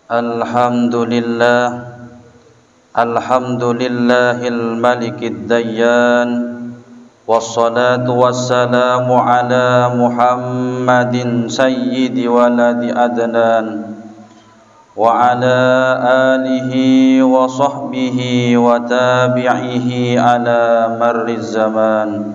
Alhamdulillah, alhamdulillahil malikid dayyan, wassalatu wassalamu ala Muhammadin sayyidi waladi adnan, wa ala alihi wa sahbihi wa tabi'ihi ala marriz zaman.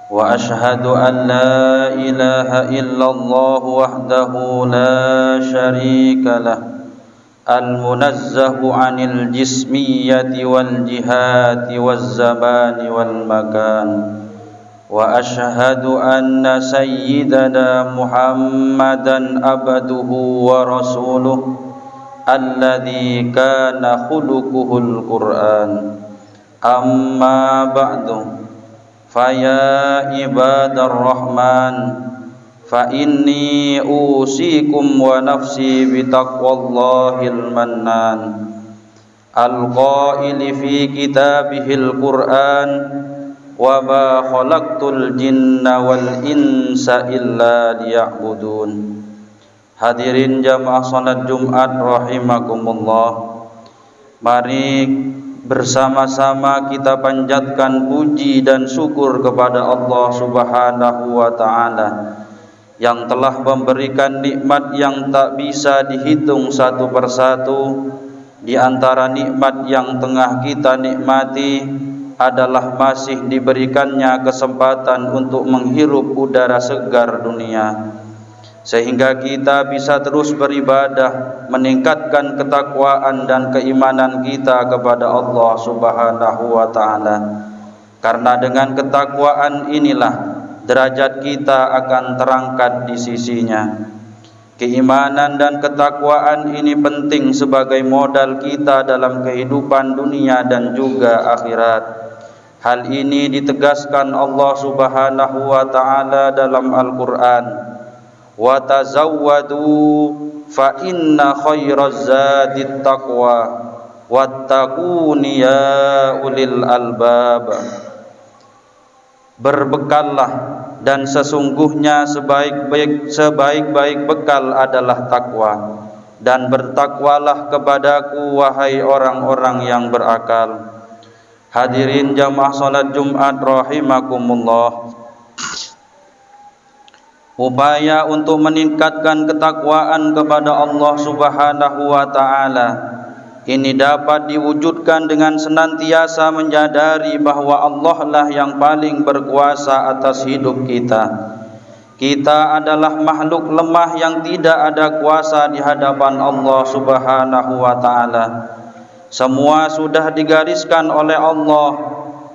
Wa ashhadu an la ilaha illallah wahdahu la syarika lah, al-munazzahu 'anil jismiyyati wal jihati waz zamani wal makan. Wa ashhadu anna sayyidana Muhammadan abduhu wa rasuluh alladzi kana khuluquhul Qur'an. Amma ba'du, faya ibadar rahman, fa inni usikum wa nafsi bitaqwallahil mannan, al-qaili fi kitabihil Qur'an, wa ma khalaqtul jinna wal insa illa liya'budun. Hadirin jamaah salat Jumat rahimakumullah, mari bersama-sama kita panjatkan puji dan syukur kepada Allah Subhanahu wa ta'ala yang telah memberikan nikmat yang tak bisa dihitung satu persatu. Di antara nikmat yang tengah kita nikmati adalah masih diberikannya kesempatan untuk menghirup udara segar dunia, sehingga kita bisa terus beribadah, meningkatkan ketakwaan dan keimanan kita kepada Allah Subhanahu wa ta'ala. Karena dengan ketakwaan inilah derajat kita akan terangkat di sisinya. Keimanan dan ketakwaan ini penting sebagai modal kita dalam kehidupan dunia dan juga akhirat. Hal ini ditegaskan Allah Subhanahu wa ta'ala dalam Al-Qur'an. Wa tazawwadu fa inna khairaz zadit taqwa wattaquni ya ulil albab. Berbekallah, dan sesungguhnya sebaik-baik bekal adalah takwa, dan bertakwalah kepadaku wahai orang-orang yang berakal. Hadirin jamaah salat Jumat rahimakumullah, upaya untuk meningkatkan ketakwaan kepada Allah Subhanahu wa ta'ala ini dapat diwujudkan dengan senantiasa menyadari bahwa Allah lah yang paling berkuasa atas hidup kita. Kita adalah makhluk lemah yang tidak ada kuasa di hadapan Allah Subhanahu wa ta'ala. Semua sudah digariskan oleh Allah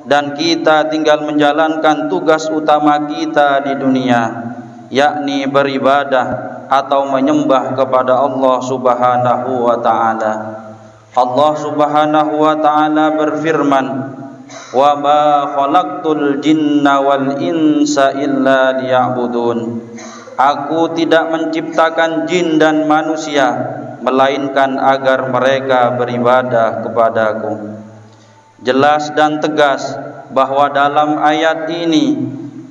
dan kita tinggal menjalankan tugas utama kita di dunia, yakni beribadah atau menyembah kepada Allah Subhanahu wa ta'ala. Allah Subhanahu wa ta'ala berfirman, wa ma khalaqtul jinna wal insa illa liya'budun. Aku tidak menciptakan jin dan manusia melainkan agar mereka beribadah kepadaku. Jelas dan tegas bahwa dalam ayat ini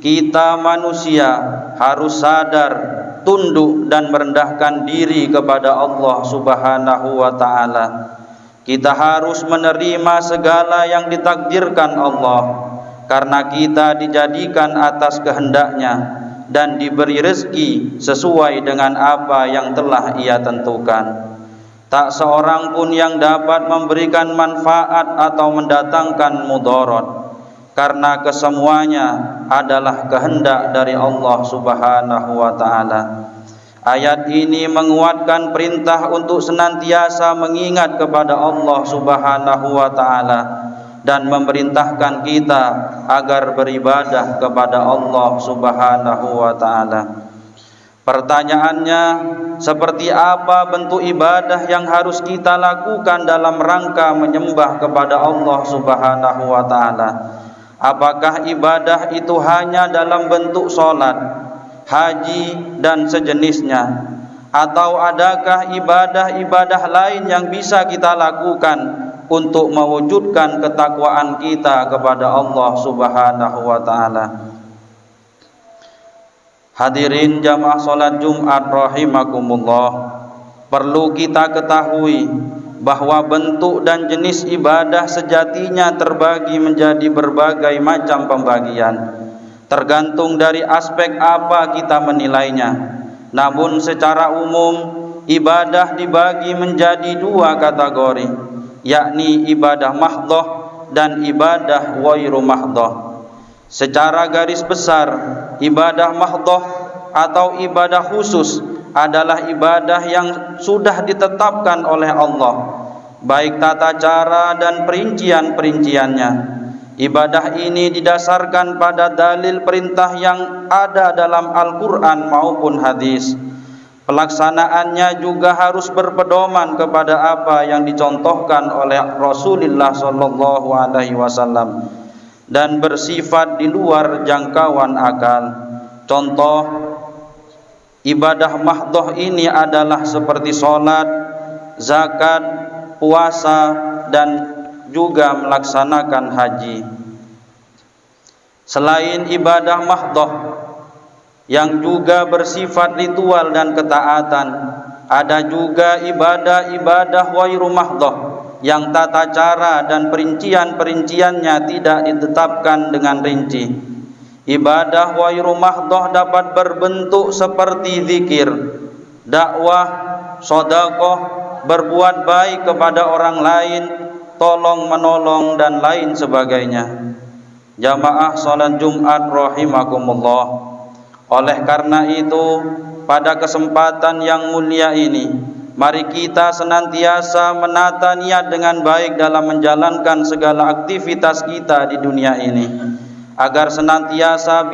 kita manusia harus sadar, tunduk dan merendahkan diri kepada Allah Subhanahu wa ta'ala. Kita harus menerima segala yang ditakdirkan Allah, karena kita dijadikan atas kehendaknya dan diberi rezeki sesuai dengan apa yang telah Ia tentukan. Tak seorang pun yang dapat memberikan manfaat atau mendatangkan mudarat, karena kesemuanya adalah kehendak dari Allah Subhanahu wa ta'ala. Ayat ini menguatkan perintah untuk senantiasa mengingat kepada Allah Subhanahu wa ta'ala dan memerintahkan kita agar beribadah kepada Allah Subhanahu wa ta'ala. Pertanyaannya, seperti apa bentuk ibadah yang harus kita lakukan dalam rangka menyembah kepada Allah Subhanahu wa ta'ala? Apakah ibadah itu hanya dalam bentuk sholat, haji dan sejenisnya, atau adakah ibadah-ibadah lain yang bisa kita lakukan untuk mewujudkan ketakwaan kita kepada Allah Subhanahu wa ta'ala? Hadirin jamaah salat Jumat rahimakumullah, Perlu kita ketahui bahwa bentuk dan jenis ibadah sejatinya terbagi menjadi berbagai macam pembagian, tergantung dari aspek apa kita menilainya. Namun secara umum ibadah dibagi menjadi dua kategori, yakni ibadah mahdhah dan ibadah ghairu mahdhah. Secara garis besar, ibadah mahdhah atau ibadah khusus adalah ibadah yang sudah ditetapkan oleh Allah, baik tata cara dan perincian-perinciannya. Ibadah ini didasarkan pada dalil perintah yang ada dalam Al-Quran maupun hadis. Pelaksanaannya juga harus berpedoman kepada apa yang dicontohkan oleh Rasulullah SAW dan bersifat di luar jangkauan akal. Contoh ibadah mahdhah ini adalah seperti sholat, zakat, puasa, dan juga melaksanakan haji. Selain ibadah mahdhah yang juga bersifat ritual dan ketaatan, ada juga ibadah-ibadah ghairu mahdhah yang tata cara dan perincian-perinciannya tidak ditetapkan dengan rinci. Ibadah ghairu mahdhah dapat berbentuk seperti zikir, dakwah, sedekah, berbuat baik kepada orang lain, tolong menolong dan lain sebagainya. Jamaah salat Jumat rahimakumullah. Oleh karena itu, pada kesempatan yang mulia ini, mari kita senantiasa menata niat dengan baik dalam menjalankan segala aktivitas kita di dunia ini, agar senantiasa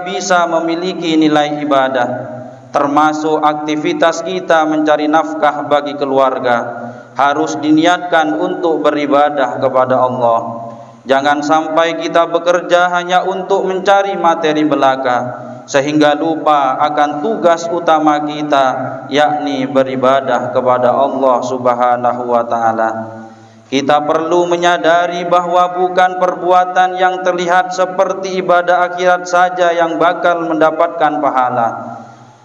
bisa memiliki nilai ibadah, termasuk aktivitas kita mencari nafkah bagi keluarga harus diniatkan untuk beribadah kepada Allah. Jangan sampai kita bekerja hanya untuk mencari materi belaka sehingga lupa akan tugas utama kita, yakni beribadah kepada Allah Subhanahu wa taala. Kita perlu menyadari bahwa bukan perbuatan yang terlihat seperti ibadah akhirat saja yang bakal mendapatkan pahala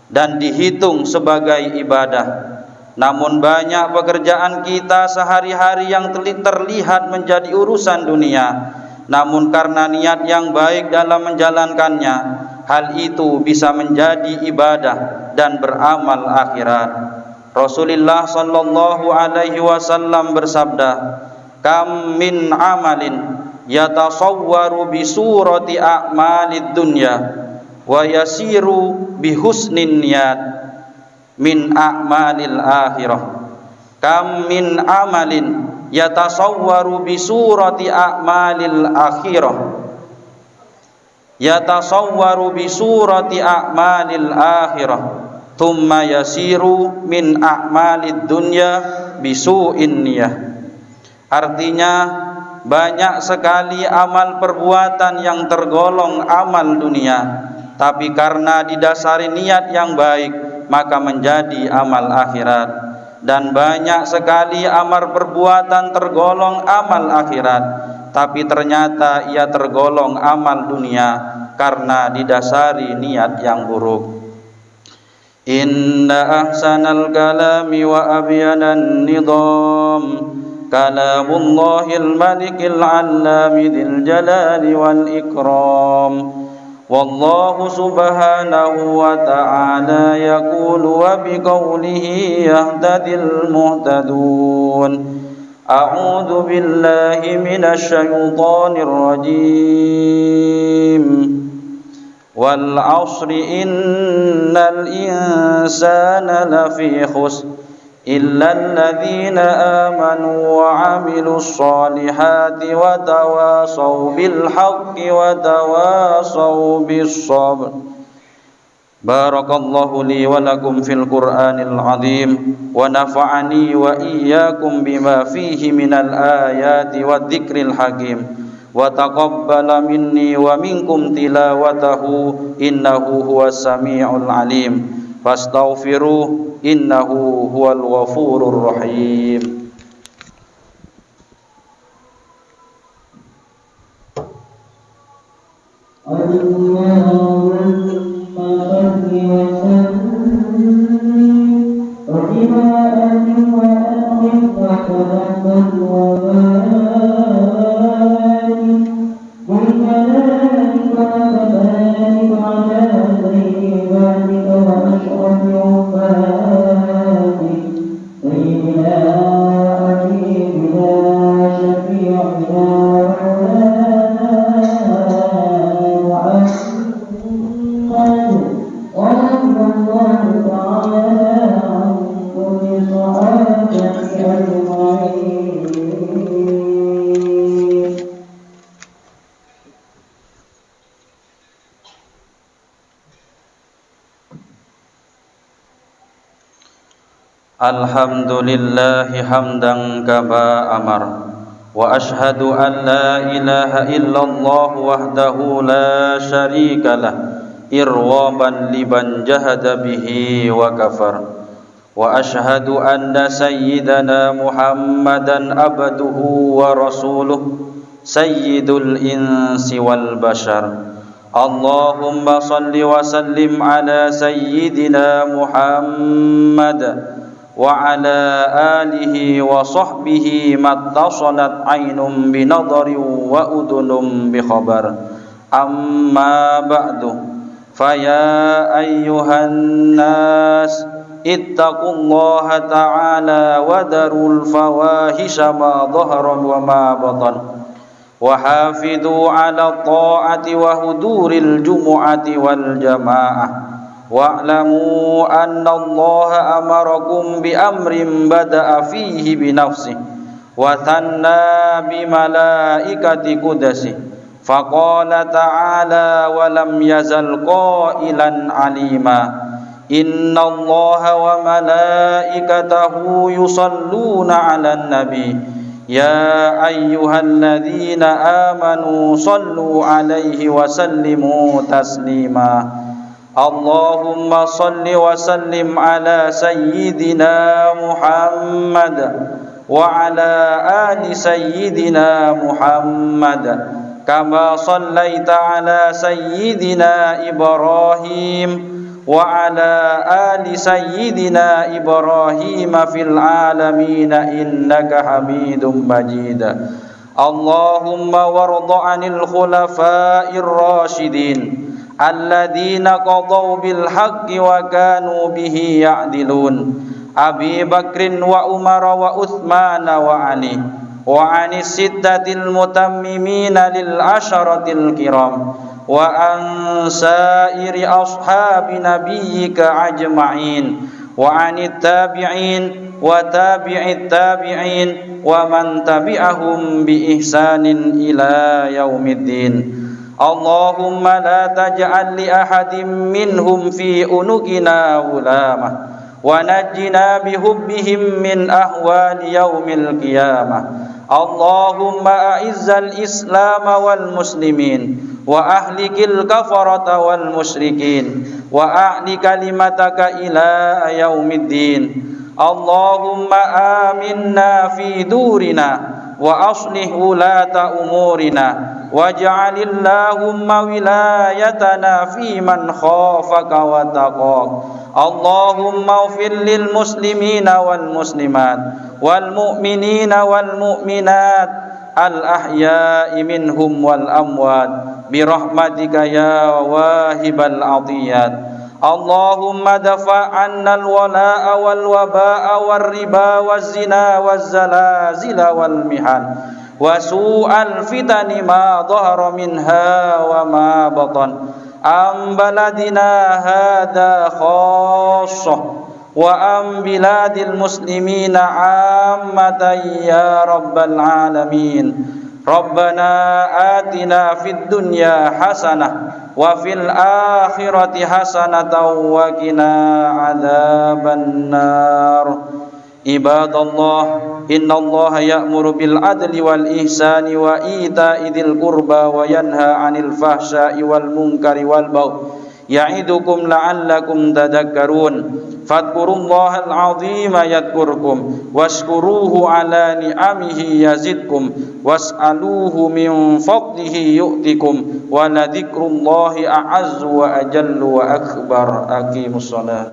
dan dihitung sebagai ibadah. Namun banyak pekerjaan kita sehari-hari yang terlihat menjadi urusan dunia, namun karena niat yang baik dalam menjalankannya, hal itu bisa menjadi ibadah dan beramal akhirat. Rasulullah sallallahu alaihi wasallam bersabda, "Kam min amalin yatasawwaru bi surati a'malid dunya wa yasiru bi husnin niyat min a'malil akhirah." Kam min amalin yatasawwaru bi surati a'malil akhirah yatasawwaru bi surati a'malil akhirah thumma yasiru min a'malid dunya bisu'in niyah. Artinya, banyak sekali amal perbuatan yang tergolong amal dunia, tapi karena didasari niat yang baik maka menjadi amal akhirat. Dan banyak sekali amal perbuatan tergolong amal akhirat, tapi ternyata ia tergolong amal dunia karena didasari niat yang buruk. Inna ahsanal kalami wa abyanan nidam kalamullahil malikil allami dzil jalali wal ikram. Wallahu subhanahu wa ta'ala yaqulu wa biqaulihi yahtadil muhtadun. A'udzu billahi minasy syaithanir rajim. Wal 'ashri innal insana lafi khusr illa alladhina amanu wa 'amilus solihati wa tawasaw bil haqqi wa tawasaw bis sabr. Barakallahu li wa lakum fil Qur'anil 'azim wa nafa'ani wa iyyakum bima fihi minal ayati wadh-dhikril hakim. Wa taqabbala minni wa minkum tilawatahu innahu huwas samiul alim. Fastaghfiruh innahu huwal ghafurur rahim. Allahumma salli wa sallim Alhamdulillahi hamdan kama amar wa ashhadu an la ilaha illallah wahdahu la syarika lah irwaban liman jahada bihi wa kafar wa ashhadu anna sayyidana Muhammadan abduhu wa rasuluh sayyidul insi wal bashar. Allahumma salli wa sallim ala sayyidina Muhammad wa ala alihi wa sahbihi mattasalat aynun binadari wa udunum bi khabar. Amma ba'du, faya ayyuhan nas ittaqullaha ta'ala wa darul fawahisha ma dhahara wa ma batan wa hafidhu ala ta'ati wa huduril jumu'ati wal jamaah. Wa'lamu anna Allah amarakum bi amrin bada'a fihi bi nafsihi wa thanna bi malaikati qudsi faqala ta'ala wa lam yazal qailan alima inna Allah wa malaikatahu yusalluna 'alan nabi ya ayyuhalladzina amanu sallu 'alaihi wa sallimu taslima. Allahumma salli wa sallim ala sayyidina Muhammad wa ala ali sayyidina Muhammad kama sallaita ala sayyidina Ibrahim wa ala ali sayyidina Ibrahim fil alamin innaka Hamidum Majid. Allahumma warda 'anil khulafa'ir rasyidin alladzina qadaw bil haqqi wa kanu bihi ya'dilun Abi Bakrin wa Umar wa Uthman wa Ali wa anis sittatil mutammimina lil asharatil kiram wa an sairi ashabi nabiyyika ajma'in wa anit tabi'in wa tabi'it tabi'in wa man tabi'ahum bi ihsanin ila yaumiddin. Allahumma la taj'al li ahadin minhum fi unukina ulama wa najjina bihubbihim min ahwali yaumil qiyamah. Allahumma a'izzal islam wal muslimin wa ahlikil kafarata wal musyrikin wa a'li kalimataka ila yaumiddin. Allahumma aminna fi durina wa aslih ulata umurina waj'alillahumma wilayatana fi man khafaka wa taqak. Allahumma ighfir lil muslimina wal muslimat wal mu'minina wal mu'minat al ahya'i minhum wal amwat bi rahmatika ya wahibal atiyat. Allahumma dafa' 'anna al wala'a wal waba'a war riba waz zina waz zalazila wal mihan wa su'al fitani ma dhahara minha wa ma batan am baladina hadha khassah wa am biladil muslimina 'ammatan ya rabbal alamin. Rabbana atina fid dunya hasanah wa fil akhirati hasanatan wa qina adzaban nar. Ibadallah, innallaha ya'muru bil adli wal ihsani wa ita'i dzil qurba wa yanha 'anil fahsya'i wal munkari wal baghi ya'idukum la'allakum tadhakkarun. Fadhkurullahal 'azima yadhkurkum washkuruhu 'ala ni'amihi yazidkum was'aluhu min fadlihi yu'tikum wa la dzikrullahi a'azzu wa ajallu wa akbar. Aqimus shalah.